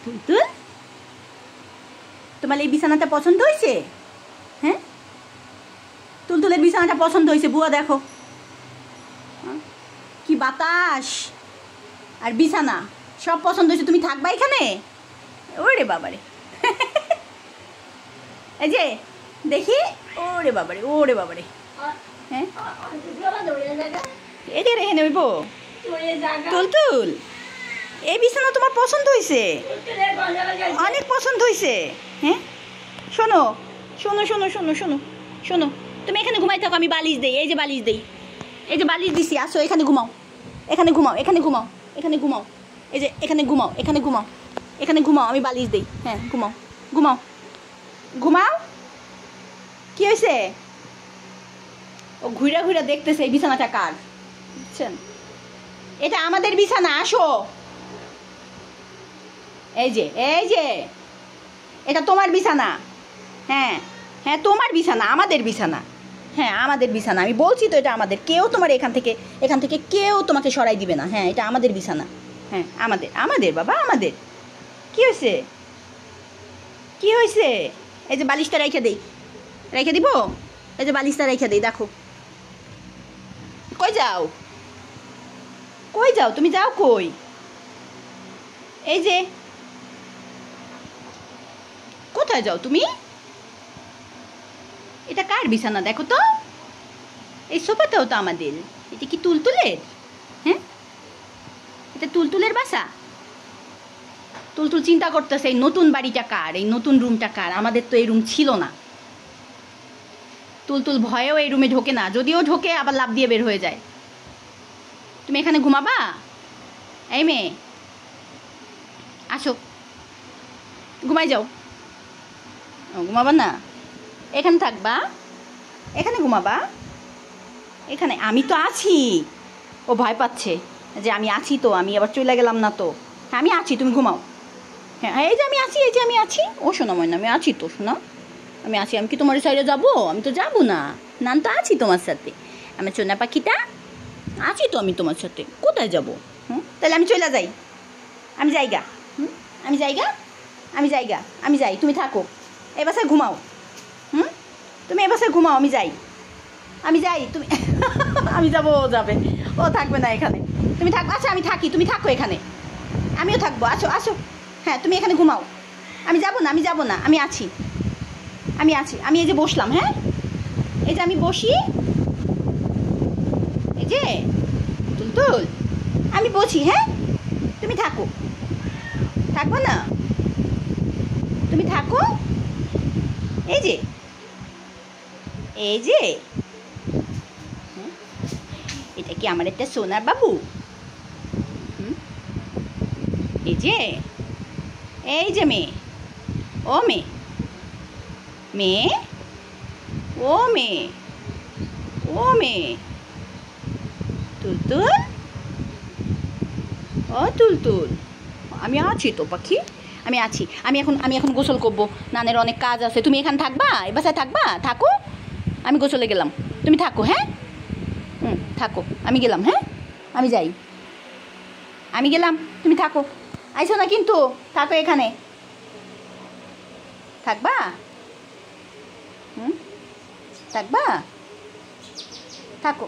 তুলতুল, তোমার এই বিছানাটা পছন্দ হয়েছে? হ্যাঁ, তুলতুলের বিছানাটা পছন্দ হয়েছে। বুয়া দেখো কি বাতাস আর বিছানা সব পছন্দ হয়েছে। তুমি থাকবা এখানে? ওরে বাবারে এই যে দেখি, ওরে বাবারে, ওরে বাবারে। হ্যাঁ, এদের রেখে নেব। তুলতুল, এই বিছানা তোমার পছন্দ হয়েছে? অনেক পছন্দ হয়েছে। হ্যাঁ, শোনো শোনো শোনো শোনো শোনো শোনো, তুমি এখানে ঘুমাই থাকো, আমি বালিশ দিই। এই যে বালিশ দিই, এই যে বালিশ দিছি, আসো এখানে ঘুমাও, এখানে ঘুমাও, এখানে ঘুমাও, এখানে ঘুমাও। এই যে এখানে ঘুমাও, এখানে ঘুমাও, এখানে ঘুমাও, আমি বালিশ দিই। হ্যাঁ, ঘুমাও ঘুমাও ঘুমাও। কি হয়েছে? ও ঘুরে ঘুরে দেখতেছে এই বিছানাটা কার, বুঝছেন? এটা আমাদের বিছানা, আসো। এই যে এই যে এটা তোমার বিছানা। হ্যাঁ হ্যাঁ, তোমার বিছানা, আমাদের বিছানা। হ্যাঁ, আমাদের বিছানা, আমি বলছি তো এটা আমাদের। কেউ তোমার এখান থেকে কেউ তোমাকে সরাই দিবে না। হ্যাঁ, এটা আমাদের বিছানা। হ্যাঁ, আমাদের, আমাদের বাবা, আমাদের। কি হয়েছে? কি হয়েছে? এই যে বালিশটা রেখে দেই, রেখে দিব। এই যে বালিশটা রেখে দেই, দেখো। কই যাও? কই যাও তুমি? যাও কই? এই যে কোথায় যাও তুমি? এটা কার বিছানা দেখো তো? এই সোফাটাও তো আমাদের। এটা কি তুলতুলের? হ্যাঁ, এটা তুলতুলের বাসা। তুলতুল চিন্তা করতেছে এই নতুন বাড়িটা কার, এই নতুন রুমটা কার। আমাদের তো এই রুম ছিল না। তুলতুল ভয়েও এই রুমে ঢোকে না, যদিও ঢোকে আবার লাফ দিয়ে বের হয়ে যায়। তুমি এখানে ঘুমাবা? এই মেয়ে, আসো, ঘুমাই যাও। ঘুমাবা না? এখানে থাকবা, এখানে ঘুমাবা, এখানে। আমি তো আছি। ও ভয় পাচ্ছে যে আমি আছি তো, আমি আবার চলে গেলাম না তো। হ্যাঁ, আমি আছি, তুমি ঘুমাও। হ্যাঁ, এই যে আমি আছি, এই যে আমি আছি। ও শোনো ময়না, আমি আছি তো, শোনো, আমি আছি। আমি কি তোমার সাইডে যাবো? আমি তো যাবো না। নান তো আছি তোমার সাথে। আমার সোনা পাখিটা আছি তো আমি তোমার সাথে। কোথায় যাবো? তাহলে আমি চলে যাই। আমি যাইগা। আমি যাইগা, আমি যাইগা, আমি যাই, তুমি থাকো। এ বাসায় ঘুমাও। তুমি এ বাসায় ঘুমাও, আমি যাই, আমি যাই। তুমি আমি যাবো, ও যাবে, ও থাকবে না এখানে। তুমি থাকো। আচ্ছা, আমি থাকি, তুমি থাকো এখানে, আমিও থাকবো। আসো আসো। হ্যাঁ, তুমি এখানে ঘুমাও। আমি যাবো না, আমি যাবো না, আমি আছি, আমি আছি। আমি এই যে বসলাম। হ্যাঁ, এই যে আমি বসি, এই যে তুলতুল, আমি বসি। হ্যাঁ, তুমি থাকো। থাকবো না? তুমি থাকো। এই যে, এই যে, এটা কি আমার একটা সোনার বাবু? এই যে, এই যে মেয়ে, ও মেয়ে, মেয়ে, ও মেয়ে, ও মেয়ে, তুলতুল, ও তুলতুল, আমি আছি তো পাখি, আমি আছি। আমি এখন গোসল করবো, নানের অনেক কাজ আছে। তুমি এখানে থাকবা, এই বাসায় থাকবা? থাকো, আমি গোসলে গেলাম, তুমি থাকো। হ্যাঁ, থাকো, আমি গেলাম। হ্যাঁ, আমি যাই, আমি গেলাম, তুমি থাকো। আইসো না কিন্তু, থাকো এখানে, থাকবা? থাকবা? থাকো।